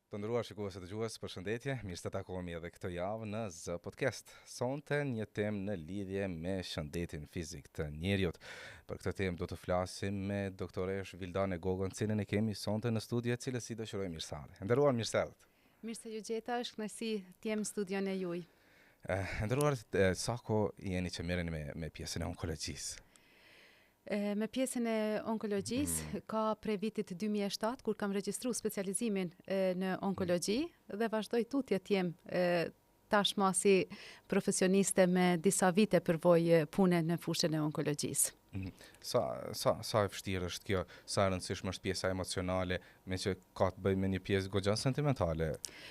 Të nderuar shikues e dëgjues, përshëndetje, mirë se takohemi edhe këtë javë në Z Podcast. Sonte një temë në lidhje me shëndetin fizik të njeriut. Për këtë temë do të flasim me doktoresh Vildane Gogon, cilën e kemi sonte në studio, e cilës i dëshiroj mirëserdhje. Nderuar mirëserdhje. Mirë se ju gjeta, është kënaqësi të jem në studion e juaj. Nderuar, sa kohë jeni që merreni me pjesën e onkologjisë? Me pjesën e onkologjisë ka prej vitit 2007 kur kam regjistruar specializimin në onkologji dhe vazhdoj tutje të jem tashmë si profesioniste me disa vite përvoj pune në fushën e onkologjisë. Sa e vështirë është kjo, sa e rëndësishme është pjesa emocionale, me që ka të bëjë me një pjesë goxha sentimentale?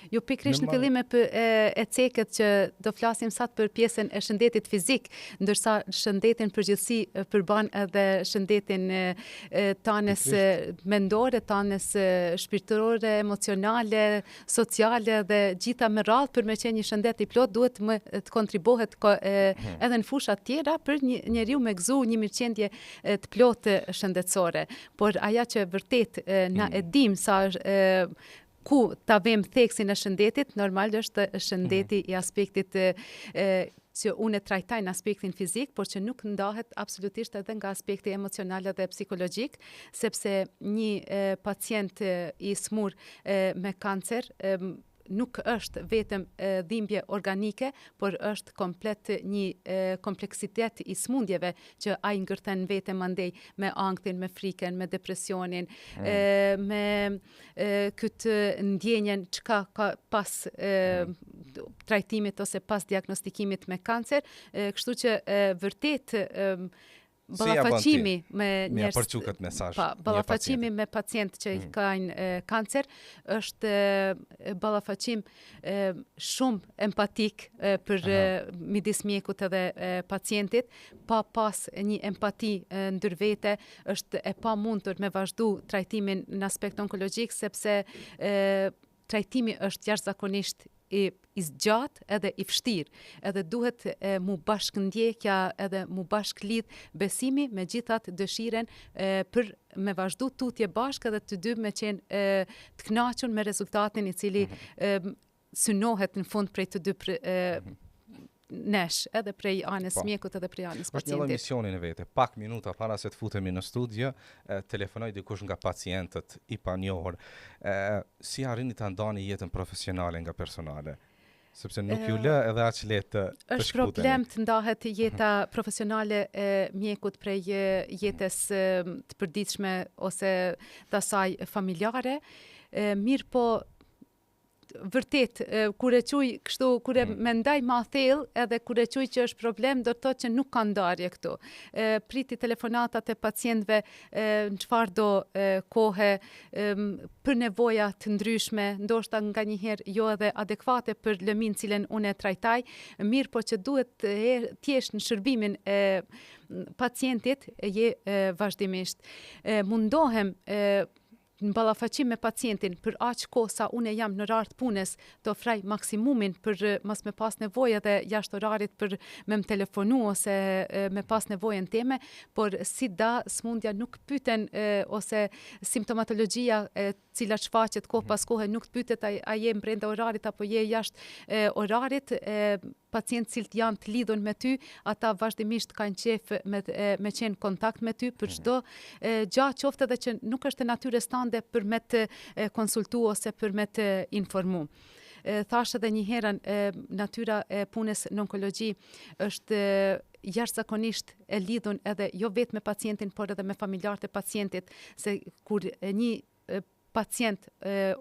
Jo, pikërisht në fillim e cekët që do flasim sa për pjesën e shëndetit fizik, ndërsa shëndetin përgjithësi përban edhe shëndetin tanës mendore, tanës shpirtërore, emocionale, sociale dhe gjitha me radhë për me qenë një shëndet i plot duhet të kontribohet edhe në fushat tjera për njeriu me gëzu një mirëqendje të plotë shëndetësore, por aja që vërtet na e dim sa ku ta vëm theksin e shëndetit, normal është shëndeti i aspektit që unë e trajtaj në aspektin fizik, por që nuk ndahet absolutisht edhe nga aspekti emocional dhe psikologjik, sepse një pacient i smur me kancer nuk është vetëm dhimbje organike, por është komplet një kompleksitet i smundjeve që ai ngërten vetëm mandej me anktin, me frikën, me depresionin, me këtë ndjenjen çka ka pas trajtimit ose pas diagnostikimit me kancer, kështu që vërtet ballafaqimi me njerëz, ballafaqimi me pacient që kanë kancer është ballafaqim shumë empatik për midis mjekut edhe pacientit, pa pas një empati ndër vete, është e pamundur me vazhdu trajtimin në aspekt onkologjik, sepse trajtimi është jashtëzakonisht i zgjatë edhe i vështirë, edhe duhet mu bashkëndjekja edhe mu bashklidh besimi me gjithat dëshiren për me vazhdu tutje bashkë edhe të dy me qenë të kënaqur me rezultatin i cili synohet në fund prej të dy nesh, edhe prej anës mjekut edhe prej anës pacientit. Është një lloj misioni në vete. Pak minuta para se të futemi në studio, telefonoj dikush nga pacientët i panjohur. Si arrini ta ndani jetën profesionale nga personale? Sepse nuk ju lë edhe aq lehtë të është problem të ndahet jeta profesionale e mjekut prej jetës të përditshme ose të asaj familjare. Mirë po vërtet, kur e quj kështu, kur e mendaj ma thellë, edhe kur e quj që është problem, do të thotë që nuk ka ndarje këtu. Priti telefonatat e pacientëve në çfarë do kohe për nevoja të ndryshme, ndoshta nganjëherë jo edhe adekuate për lëmin cilën unë e trajtaj, mirë po që duhet të jesh në shërbimin e pacientit je vazhdimisht. Mundohem në ballafaqim me pacientin për aq kohë sa unë jam në orar të punës të ofroj maksimumin për mos me pas nevojë edhe jashtë orarit për me më telefonu ose me pas nevojën teme, por si da smundja nuk pyeten ose simptomatologjia cila shfaqet kohë pas kohe nuk pyet a je brenda orarit apo je jashtë orarit. Pacientë cilët janë të lidhur me ty, ata vazhdimisht kanë qef me qenë kontakt me ty për çdo gjatë qoftë edhe që nuk është e natyrës tande për me të konsultu ose për me të informu. Thash edhe një herën, natyra e punës në onkologji është jashtëzakonisht e lidhur edhe jo vetëm me pacientin, por edhe me familjarët e pacientit, se kur një pacient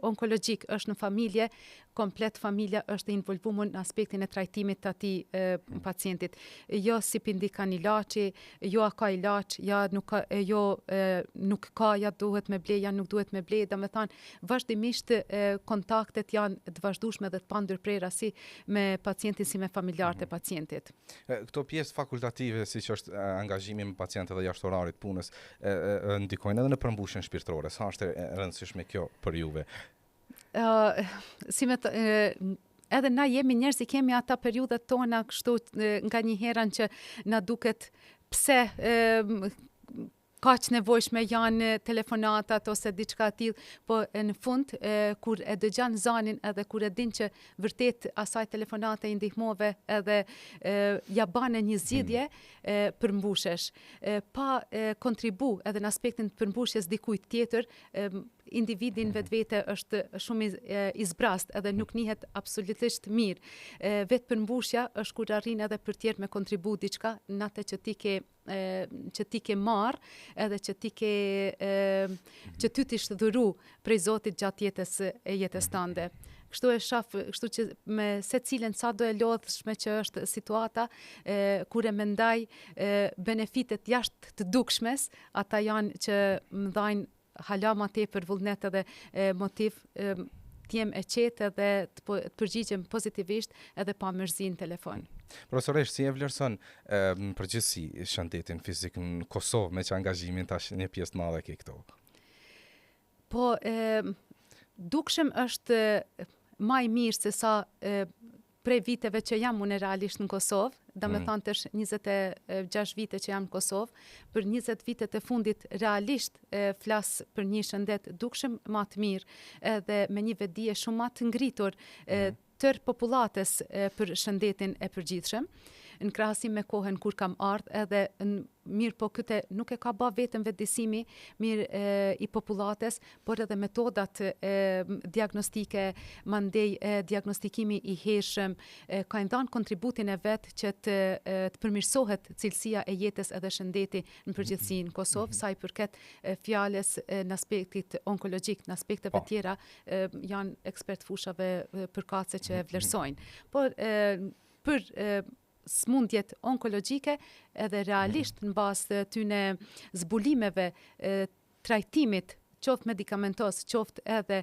onkologjik është në familje, komplet familja është involvuar në aspektin e trajtimit të atij pacientit. Jo si pindikan ilaçi, jo a ka ilaç, ja nuk ka, jo nuk ka, ja duhet me ble, ja nuk duhet me ble, domethënë vazhdimisht kontaktet janë të vazhdueshme dhe të pandërprera si me pacientin si me familjarët e pacientit. Këto pjesë fakultative, siç është angazhimi me pacientë dhe jashtë orarit punës, ndikojnë edhe në përmbushjen shpirtërore. Sa është e rëndësishme kjo për juve? Edhe na jemi njerëz i kemi ata periudhat tona kështu nga një herën që na duket pse kaq nevojshme janë telefonatat ose diçka e tillë, po në fund kur e dëgjon zanin edhe kur e din që vërtet asaj telefonate i ndihmove edhe ja bane një zgjidhje, përmbushesh. Pa kontribu edhe në aspektin të përmbushjes dikujt tjetër, individin vetvete është shumë i zbrast edhe nuk njihet absolutisht mirë. Vetë përmbushja është kur arrin edhe për tjerë me kontribu diçka në atë që ti ke marr edhe që ty t'ishtë dhuru prej Zotit gjatë jetës tënde. Kështu e shaf, kështu që me secilën sa do e lodhshme që është situata, kur e mendaj benefitet jashtë të dukshmes, ata janë që më dhajnë hala ma tepër vullnet edhe motiv t'jem e qetë edhe të përgjigjem pozitivisht edhe pa mërzi në telefon. Profesoresh, si e vlerëson në përgjithësi shëndetin fizik në Kosovë me që angazhimin tash një pjesë madhe ke këto? Po, dukshëm është ma i mirë se sa prej viteve që jam unë realisht në Kosovë, da me thanë të 26 vite që jam në Kosovë, për 20 vitet e fundit realisht flas për një shëndet dukshëm ma të mirë edhe me një vedije shumë ma të ngritur tër popullatës për shëndetin e përgjithshëm. Në krahasim me kohën kur kam ardhur edhe mirë po këtë nuk e ka bë vetëm vetëdijsimi mirë i popullatës, por edhe metodat diagnostike, mandej diagnostikimi i hershëm ka dhënë kontributin e vet që të përmirësohet cilësia e jetës edhe shëndeti në përgjithësi në Kosovë, sa i përket fjalës në aspektit onkologjik, në aspekteve tjera janë ekspert fushave përkatëse që e vlerësojnë. Por për smundjet onkologjike edhe realisht në bazë të tyne zbulimeve trajtimit, qoftë medikamentos, qoftë edhe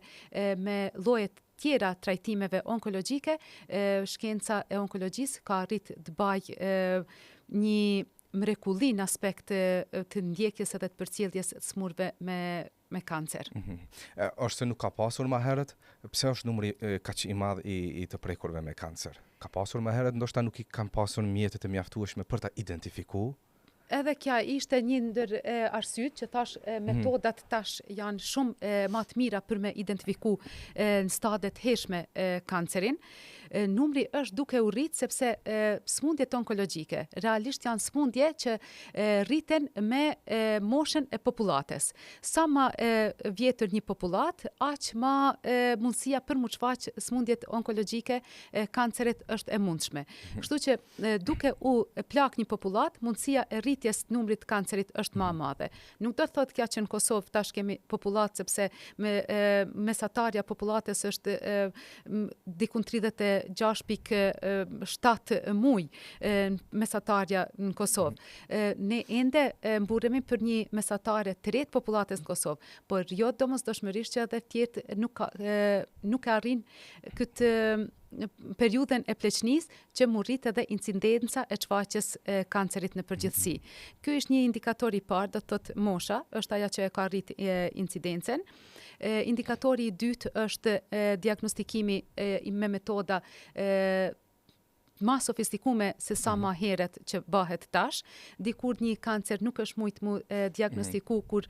me llojet tjera trajtimeve onkologjike, shkenca e onkologjisë ka arrit të bajë një mrekulli në aspekt të ndjekjes edhe të përcjelljes të smurve me kancer. Është se nuk ka pasur më herët, pse është numri kaq i madh i të prekurve me kancer? Ka pasur më herët, ndoshta nuk i kanë pasur mjetet e mjaftueshme për ta identifikuar? Edhe kja ishte një ndër arsyet që thash metodat tash janë shumë më të mira për me identifiku në stadet hershme kancerin. Numri është duke u rrit sepse smundjet onkologjike realisht janë smundje që rriten me moshën e popullatës. Sa ma vjetër një popullat, aq ma mundësia për mu çfaq smundjet onkologjike kancerit është e mundshme. Kështu që duke u plak një popullat, mundësia e rritjes të numrit të kancerit është më e madhe. Nuk do të thotë kja që në Kosovë tash kemi popullat sepse mesatarja popullatës është dikun 36.7 muj mesatarja në Kosovë. Ne ende mburremi për një mesatare të re të popullatës në Kosovë, por jo domosdoshmërisht që edhe tjetë nuk arrin këtë periudhën e pleqnisë që mu rrit edhe incidenca e çfaqjes kancerit në përgjithësi. Ky është një indikator i parë, do të thotë mosha, është ajo që e ka rrit incidencën. Indikatori i dytë është diagnostikimi me metoda ma sofistikume se sa ma heret që bëhet tash. Dikur një kancer nuk është mujt mu diagnostiku kur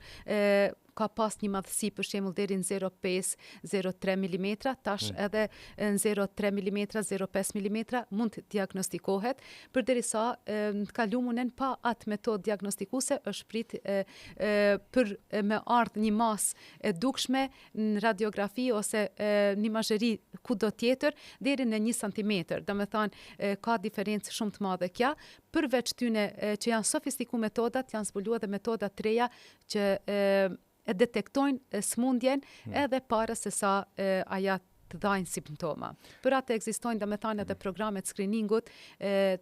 ka pas një madhësi për shembull deri në 0,5-0,3 mm, tash edhe në 0,3 mm, 0,5 mm mund të diagnostikohet, përderisa në kalumunën pa atë metodë diagnostikuese është prit për me ardhë një masë e dukshme në radiografi ose një imazheri kudo tjetër deri në 1 cm. Domethënë ka diferencë shumë të madhe kja, përveç tyne që janë sofistiku metodat, janë zbuluar edhe metoda të reja që e detektojnë smundjen edhe para se sa aja të dhajnë simptoma. Për atë ekzistojnë domethënë edhe programet screeningut,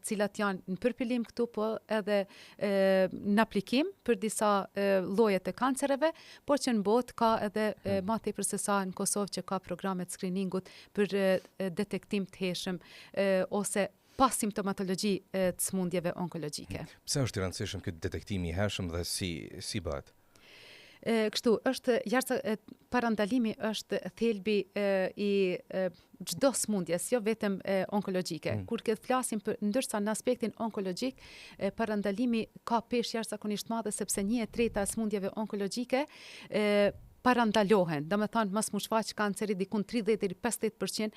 cilat janë në përpilim këtu, po edhe në aplikim për disa lloje të kancereve, por që në botë ka edhe më tepër se sa në Kosovë që ka programet screeningut për detektim të hershëm ose pas simptomatologji të smundjeve onkologjike. Pse është i rëndësishëm ky detektim i hershëm dhe si bëhet? Kështu, parandalimi është thelbi i çdo smundjes, jo vetëm onkologjike. Kur flasim ndërsa në aspektin onkologjik, parandalimi ka peshë jashtëzakonisht madhe sepse 1/3 e smundjeve onkologjike parandalohen, do me thonë mas mu shfaq kanceri dikun 30-50%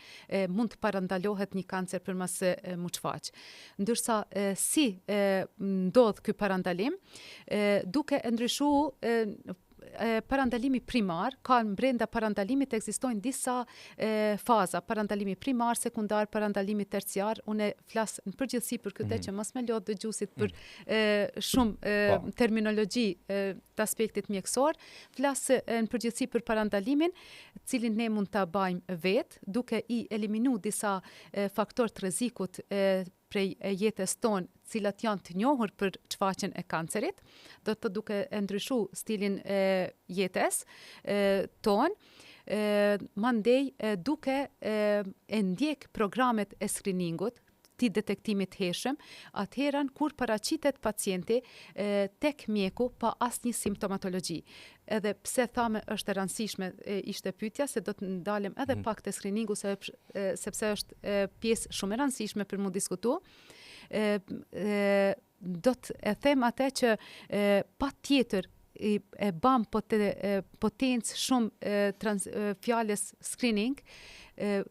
mund të parandalohet një kancer për mas mu shfaq. Ndërsa si ndodh ky parandalim, duke ndryshu parandalimi primar, ka brenda parandalimit ekzistojnë disa faza, parandalimi primar, sekundar, parandalimi terciar. Unë flas në përgjithësi për këtë që mos me lodh dëgjuesit për shumë terminologji të aspektit mjekësor. Flas në përgjithësi për parandalimin, cilin ne mund ta bëjmë vetë, duke i eliminu disa faktor të rrezikut prej jetës tonë, cilat janë të njohur për shfaqjen e kancerit, do të duke ndryshu stilin jetës tonë, mandej duke ndjek programet e screeningut, ti detektimit hershëm, atëherën kur paraqitet pacienti tek mjeku pa asnjë simptomatologji. Edhe pse thame është e rëndësishme ishte pyetja, se do të ndalem edhe pak te screeningu sepse është pjesë shumë e rëndësishme për mu diskutu. Do të them atë që patjetër e bam potencë shumë fjales screening,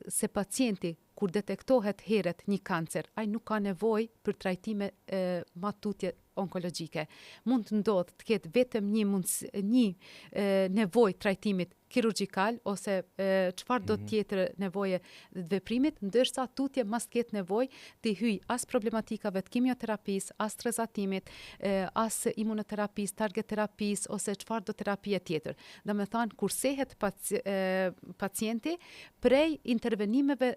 se pacienti kur detektohet herët një kancer, ai nuk ka nevojë për trajtime matutje onkologjike. Mund të ndodhë të ketë vetëm një nevojë trajtimit kirurgjikal ose çfarë do tjetër nevoje të veprimit, ndërsa tutje mas ketë nevojë të hyj as problematikave të kimioterapisë, as strezatimit, as imunoterapisë, target terapisë ose çfarë do terapie tjetër. Domethënë kur sehet pacienti prej intervenimeve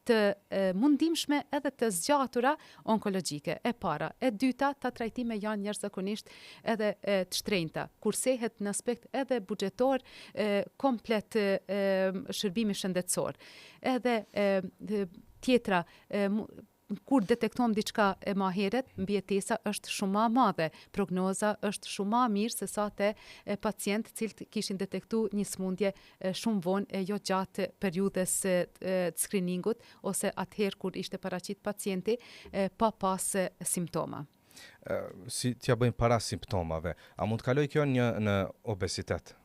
të mundimshme edhe të zgjatura onkologjike. E para, e dyta, ta trajtime janë jashtëzakonisht edhe të shtrenjta, kur sehet në aspekt edhe buxhetor komplet shërbimi shëndetësor. Edhe tjetra, kur detektojmë diçka e ma heret, mbijetesa është shumë ma madhe, prognoza është shumë ma mirë se sa te pacient cilët kishin detektu një smundje shumë vonë e jo gjatë periudhës të screeningut ose atëherë kur ishte paraqit pacienti pa pas simptoma. Si t'ja bëjmë para simptomave, a mund të kaloj kjo në obesitet?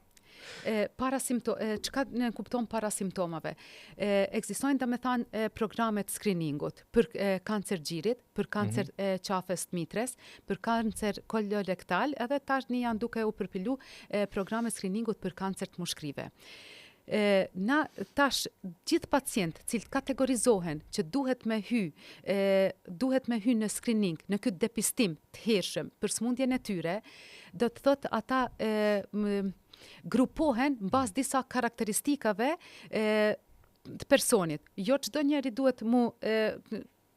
Çka ne kupton para simptomave? Ekzistojnë domethënë programet screeningut për kancer gjirit, për kancer qafës të mitres, për kancer kolorektal, edhe tashni janë duke u përpilu programet screeningut për kancer të mushkrive. Na tash gjithë pacient cilët kategorizohen që duhet me hy në screening, në këtë depistim të hershëm për smundjen e tyre, do të thotë ata grupohen mbas disa karakteristikave të personit. Jo çdo njeri duhet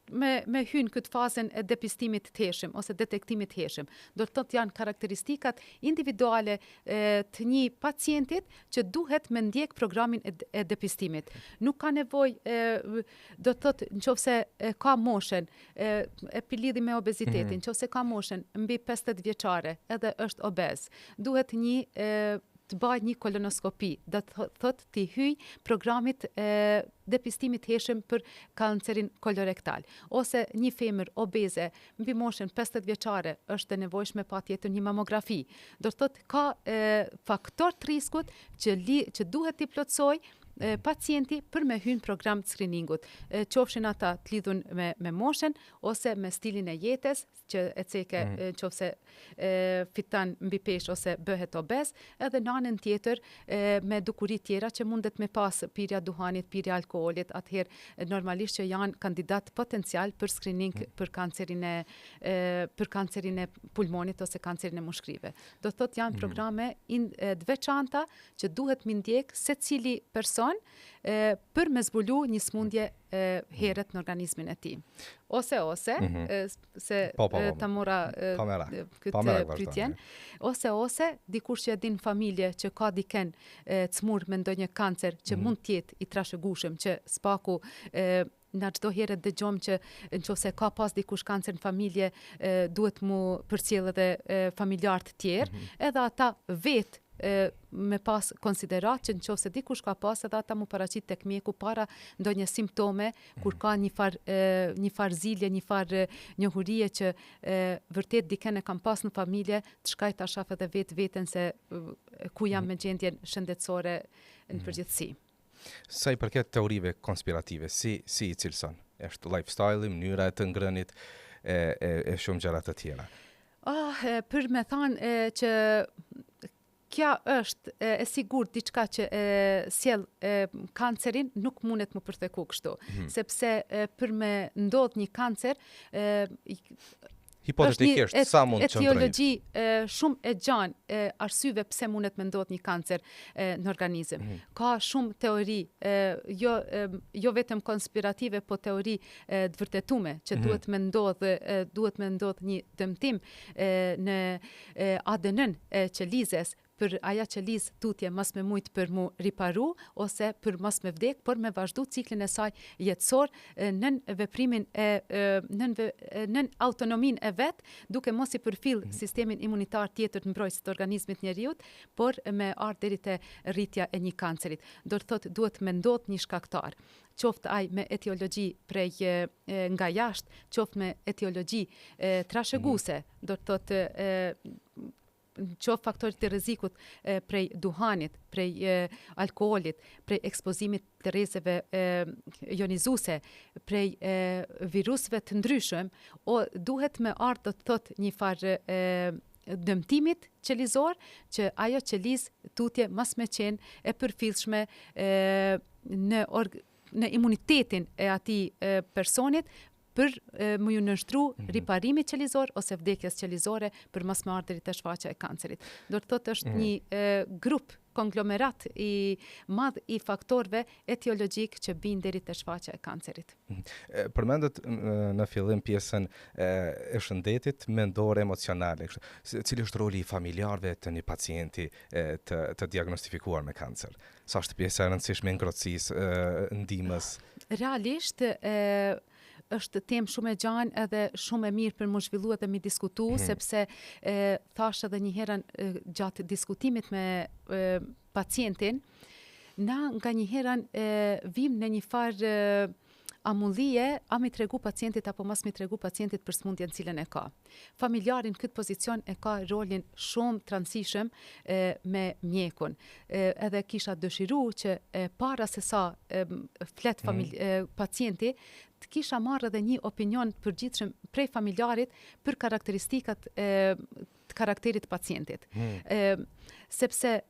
me hyn këtë fazën e depistimit të hershëm ose detektimit të hershëm. Do të thotë janë karakteristikat individuale të një pacientit që duhet me ndjek programin e depistimit. Nuk ka nevojë, do të thotë nëse ka moshën e lidhi me obezitetin, nëse ka moshën mbi 50 vjeçare, edhe është obez, duhet të bëjë një kolonoskopi, do të thotë të hyj programit depistimit hershëm për kancerin kolorektal. Ose një femër obeze mbi moshën 50 vjeçare është e nevojshme patjetër një mamografi. Do të thotë ka faktor të riskut që duhet t'i plotësoj pacienti për me hyrë në program të screeningut. Qofshin ata të lidhun me moshën ose me stilin e jetës, që e ceke qofse fitan mbi peshë ose bëhet obez, edhe në anën tjetër me dukuri tjera që mundet me pas pirja duhanit, pirja alkoolit, atëherë normalisht që janë kandidat potencial për screening për kancerin e pulmonit ose kancerin e mushkrive. Do të thotë janë programe të veçanta që duhet mi ndjek secili person për me zbulu një smundje herët në organizmin e tij. Ose se ta mora këtë pyetjen, ose dikush që e din familje që ka diken cmur me ndonjë kancer që mund të jetë i trashëgueshëm, që spaku na çdo herë dëgjom që nëse ka pas dikush kancer në familje duhet mu përcjell edhe familjar të tjerë, edhe ata vetë me pas konsiderat që nëse dikush ka pas edhe ata mu paraqit tek mjeku para ndonjë simptome kur ka një far zilje, një far njohurie që vërtet dikën e kam pas në familje, të shkaj ta shaf edhe veten se ku jam me gjendjen shëndetësore në përgjithësi. Sa i përket teorive konspirative, si i cilëson? Është lifestyle, mënyra e të ngrënit e shumë gjëra të tjera. Për me thanë që kja është e sigurt diçka që sjell kancerin, nuk mundet më përtheku kështu. Sepse për me ndodh një kancer, hipotetikisht, sa mund të qëndrojë? Etiologji shumë e gjanë arsyeve pse mundet me ndodh një kancer në organizëm. Ka shumë teori, jo vetëm konspirative, po teori të vërtetume, që duhet me ndodh një dëmtim në ADN-n e qelizes, për aja qeliz tutje mas me mujt për mu riparu, ose për mas me vdek, por me vazhdu ciklin e saj jetësor nën veprimin nën autonomin e vet, duke mos i përfill sistemin imunitar tjetër të mbrojtës të organizmit njeriut, por me ardh deri te rritja e një kancerit. Do të thotë duhet me ndodh një shkaktar. Qoftë ai me etiologji prej nga jashtë, qoftë me etiologji trashëguese, do të thotë qoftë faktorit të rrezikut prej duhanit, prej alkoolit, prej ekspozimit të rrezeve ionizuese, prej virusëve të ndryshëm, duhet me ardhë, do të thotë një farë dëmtimit qelizor, që ajo qeliz tutje mas me qenë e përfillshme në imunitetin e atij personit, për më ju nështru riparimit qelizor ose vdekjes qelizore për mas më ardhërit të shfaqja e kancerit. Do të thotë është një grup konglomerat i madh i faktorëve etiologjik që bijnë deri te shfaqja e kancerit. Përmendët në fillim pjesën e shëndetit mendore emocionale. Cili është roli i familjarëve të një pacienti të diagnostifikuar me kancer? Sa është pjesa e rëndësishme e ngrohtësisë, ndihmës? Realisht është temë shumë e gjanë edhe shumë e mirë për më zhvillu edhe mi diskutu, sepse thash edhe një herën gjatë diskutimit me pacientin, na nga një herën vim në një farë amullie, a mi tregu pacientit apo mas mi tregu pacientit për smundjen cilën e ka. Familjarin këtë pozicion e ka rolin shumë transishëm me mjekun. Edhe kisha dëshiru që para se sa flet pacienti, të kisha marrë edhe një opinion përgjithshëm prej familjarit për karakteristikat të karakterit pacientit. Sepse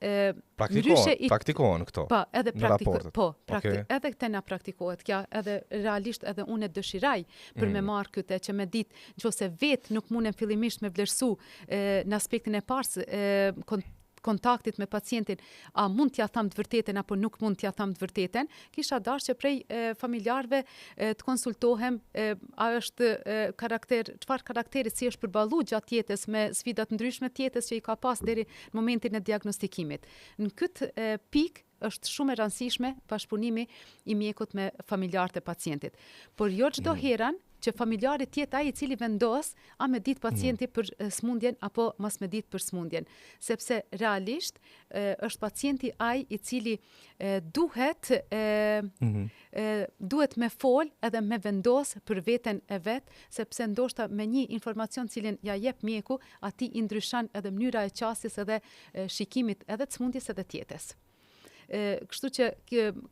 praktikohen këto. Po, edhe edhe këtë na praktikohet kja, edhe realisht edhe unë dëshiraj për me marrë këtë që me ditë nëse vetë nuk mundem fillimisht me vlerësu në aspektin e parë kontaktit me pacientin, a mund t'ja tham të vërtetën apo nuk mund t'ja tham të vërtetën, kisha dashur që prej familjarëve të konsultohem a është çfarë karakteri si është përballu gjatë jetës me sfidat ndryshme të jetës që i ka pas deri në momentin e diagnostikimit. Në këtë pikë është shumë e rëndësishme bashkëpunimi i mjekut me familjarët e pacientit. Por jo çdo herën që familjari tjetë ai i cili vendos a me ditë pacienti për smundjen apo mas me ditë për smundjen. Sepse realisht është pacienti ai i cili duhet me fol edhe me vendos për veten e vet, sepse ndoshta me një informacion cilin ja jep mjeku, ati i ndryshon edhe mënyra e qasjes edhe shikimit edhe të smundjes edhe tjetës. Kështu që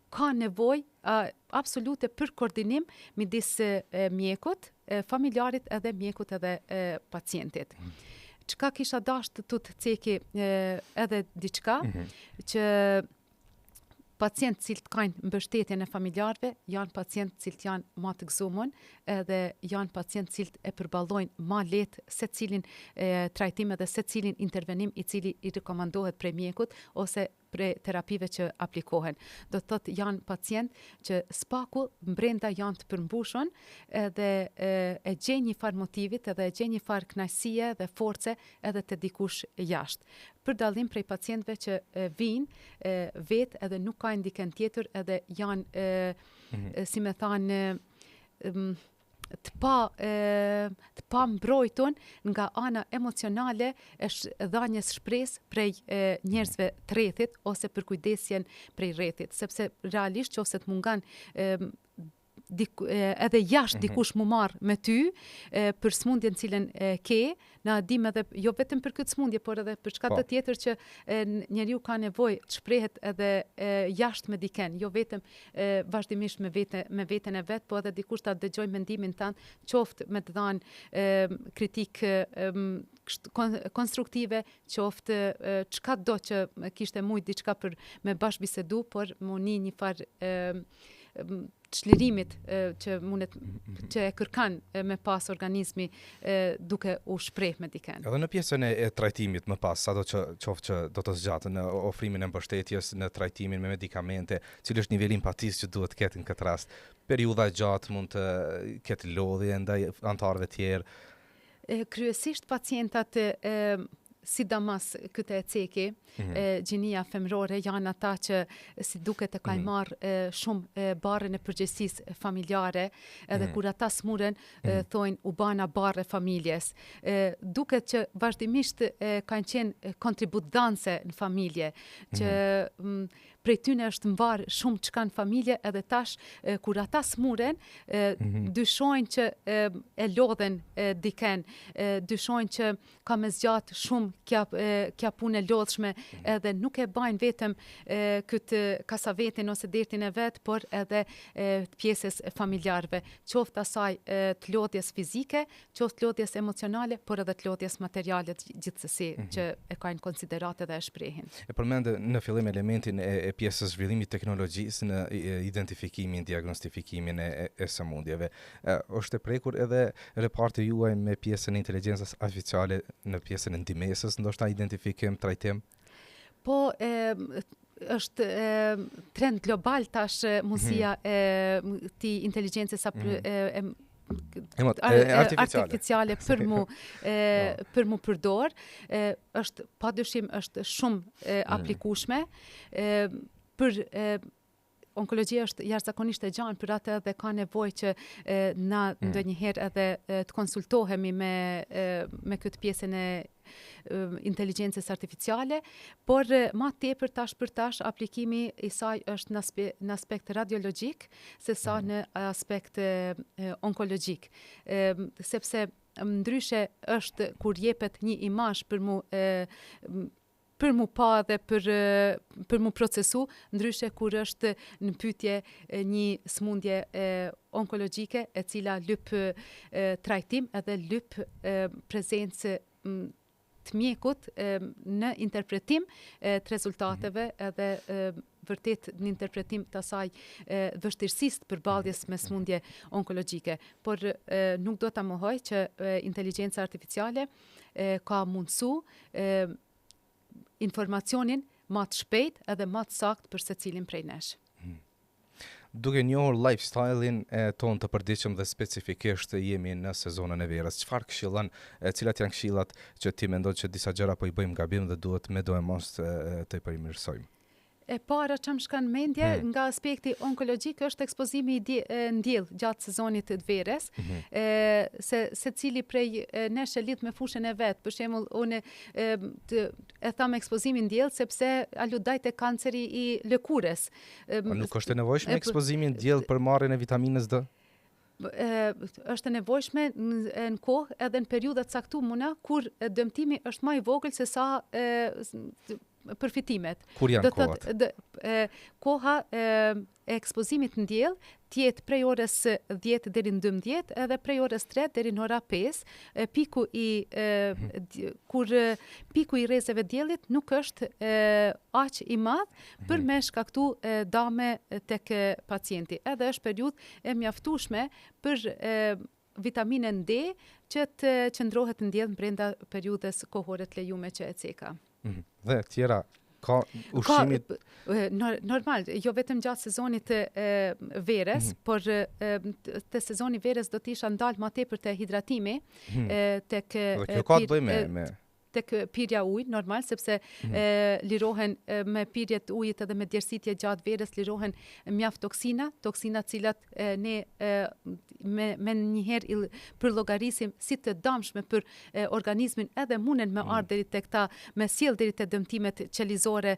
ka nevojë absolute për koordinim midis mjekut, familjarit edhe mjekut edhe pacientit. Çka kisha dashur të ceki edhe diçka që pacientë cilët kanë mbështetjen e familjarëve, janë pacientë cilët janë ma të gëzuar, edhe janë pacientë cilët e përballojnë ma lehtë secilin trajtim edhe secilin intervenim i cili i rekomandohet prej mjekut ose prej terapive që aplikohen. Do të thotë janë pacientë që spaku brenda janë të përmbushur edhe e gjejnë një farë motivit edhe e gjejnë një farë kënaqësie dhe force edhe të dikush jashtë. Për dallim prej pacientëve që vinë vetë edhe nuk kanë dikën tjetër edhe janë si më thanë të pa mbrojtur nga ana emocionale është dhënjes shpresë prej njerëzve të rrethit ose për kujdesjen prej rrethit, sepse realisht nëse të mungon edhe jashtë dikush mu marrë me ty për smundjen cilën ke, na dim edhe jo vetëm për këtë smundje, por edhe për çka të tjetër që njeriu ka nevojë të shprehet edhe jashtë me diken, jo vetëm vazhdimisht me veten e vet, po edhe dikush ta dëgjoj mendimin tënd, qoftë me të dhënë kritikë konstruktive, qoftë çka do që kishte mujt diçka për me bashkëbisedu, por muni një farë çlirimit që mundet që e kërkan me pas organizmi duke u shpreh me diken. Edhe në pjesën e trajtimit më pas, sado që qoftë që do të zgjatë në ofrimin e mbështetjes, në trajtimin me medikamente, cili është niveli empatisë që duhet të ketë në këtë rast. Periudha gjatë mund të ketë lodhje ndaj anëtarëve tjerë. Kryesisht pacientat sidomos këtë e ceki, gjinia femërore janë ata që si duket e kanë marrë shumë barrën e përgjegjësisë familjare, edhe kur ata smuren thonë u bana barre familjes. Duket që vazhdimisht kanë qenë kontributdanse në familje, që prej tyne është mbar shumë çka në familje, edhe tash kur ata smuren, dyshojnë që e lodhen diken, dyshojnë që ka me zgjat shumë kja punë e lodhshme, edhe nuk e bajnë vetëm këtë kasavetin ose dertin e vet, por edhe të pjesës familjarve, qoftë asaj të lodhjes fizike, qoftë të lodhjes emocionale, por edhe të lodhjes materiale gjithsesi që e kanë konsiderate dhe e shprehin. E përmendë në fillim elementin e pjesës zhvillimit teknologjisë në identifikimin, diagnostifikimin e sëmundjeve. Është e prekur edhe reparti juaj me pjesën e inteligjencës artificiale në pjesën e ndihmesës, ndoshta identifikim, trajtim? Po, është trend global tash mundësia ti inteligjencës artificiale për mu përdor, është padyshim është shumë aplikueshme për onkologjia është jashtëzakonisht e gjanë, për atë edhe ka nevojë që na ndonjëherë edhe të konsultohemi me këtë pjesën e inteligjencës artificiale, por ma tepër tash për tash aplikimi i saj është në aspekt radiologjik, se sa në aspekt onkologjik, sepse ndryshe është kur jepet një imazh për mu pa dhe për mu procesu, ndryshe kur është në pyetje një smundje onkologjike e cila lyp trajtim edhe lyp prezencë të mjekut në interpretim të rezultateve edhe vërtet në interpretim të asaj vështirësisë të përballjes me smundje onkologjike. Por nuk do ta mohoj që inteligjenca artificiale ka mundësu informacionin më të shpejt edhe më të saktë për secilin prej nesh. Duke njohur lifestyle-in ton të përditshëm dhe specifikisht jemi në sezonën e verës, çfarë këshillon, cilat janë këshillat që ti mendon që disa gjëra po i bëjmë gabim dhe duhet me do e mos të përmirësojmë? E para që më shkan mendje nga aspekti onkologjik është ekspozimi në diell gjatë sezonit të verës, se cili prej nesh e lidh me fushën e vet. Për shembull, unë e tham ekspozimin në diell sepse aludajt e kanceri i lëkurës. Nuk është e nevojshme ekspozimi në diell për marrjen e vitaminës D? Është e nevojshme në kohë edhe në periudha të caktuara kur dëmtimi është më i vogël se sa përfitimet. Kur janë kohat? Koha e ekspozimit në diell tjetë prej orës 10 deri në 12 edhe prej orës 3 deri në ora 5, kur piku i rrezeve diellit nuk është aq i madh për me shkaktu dame tek pacienti. Edhe është periudhë e mjaftueshme për vitaminën D që të qëndrohet në diell brenda periudhës kohore të lejuar që e ceka. Dhe tjera ka ushqimit normal, jo vetëm gjatë sezonit verës, por te sezoni verës do të isha ndalë më tepër te hidratimi, kjo ka të bëjë me tek pirja ujit normal sepse lirohen me pirje të ujit edhe me djersitje gjatë verës lirohen mjaft toksina cilat ne me njëherë për llogarisim si të damshme për organizmin edhe munden me ardh deri tek ta me sjell deri te dëmtimet qelizore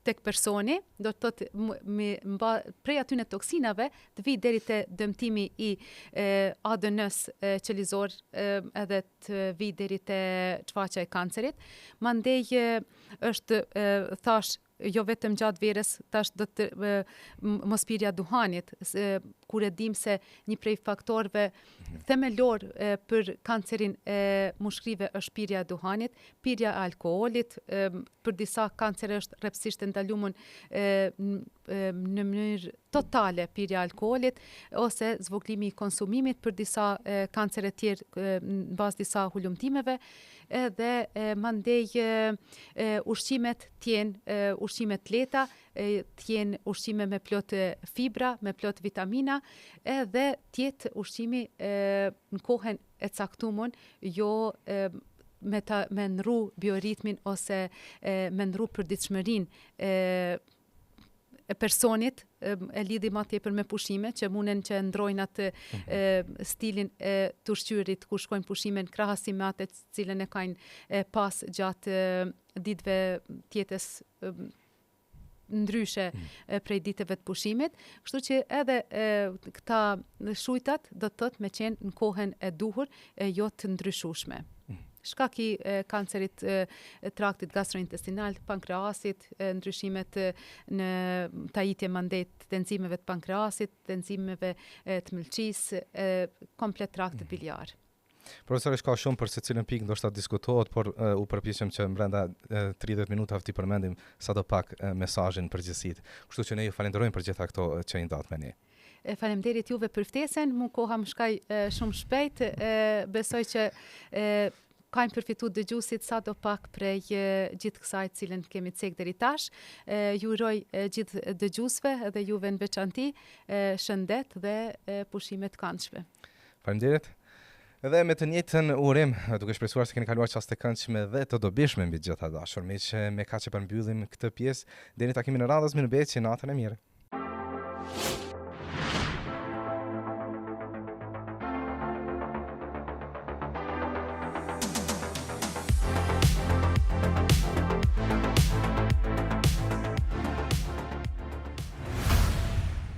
tek personi, do të thotë prej atyne toksinave të vi deri te dëmtimi i ADN-s qelizor edhe të vi deri te çfaqja e kancerit. Mandej është thash jo vetëm gjatë verës, tash do të mos pirja duhanit, kur e dim se një prej faktorëve themelor për kancerin e mushkrive është pirja e duhanit, pirja e alkoolit, për disa kancere është rrepsisht e ndaluar në mënyrë totale pirja e alkoolit ose zvoglimi i konsumimit për disa kancere tjerë në bazë disa hulumtimeve, edhe mandej ushqimet tjenë ushqime të lehta, t'jenë ushqime me plot fibra, me plot vitamina, edhe tjetë ushqimi në kohën e caktuar, jo me ndru bioritmin ose me ndru përditshmërinë e personit, e lidhi ma tepër me pushime, që munden që ndrojnë atë stilin të ushqyerit ku shkojnë pushime në krahasim me atë cilën e kanë pas gjatë ditëve tjetës ndryshe prej ditëve të pushimit, kështu që edhe këta shujtat do të thotë me qenë në kohën e duhur, jo të ndryshueshme. Shkak i kancerit traktit gastrointestinal, pankreasit, ndryshimet në tajitje mandej të enzimeve të pankreasit, të enzimeve të mëlçisë, komplet traktit biliar. Profesor, ka shumë për secilën pikë ndoshta diskutohet, por u përpiqem që brenda 30 minutave të përmendim sadopak mesazhin përgjithësi. Kështu që ne ju falenderojmë për gjitha këto që i ndat me ne. Faleminderit juve për ftesën, mu koha më shkaj shumë shpejt, besoj që kanë përfitu dëgjuesit sadopak prej gjithë kësaj cilën kemi cek deri tash. Ju uroj gjithë dëgjuesve edhe juve në veçanti shëndet dhe pushime të këndshme. Faleminderit. Edhe me të njëjtën urim, duke shpresuar se keni kaluar çaste të këndshme dhe të dobishme mbi të gjitha dashur, me kaq që përmbyllim këtë pjesë, deri në takimin e radhës, mirëmbëjtje, natën e mirë.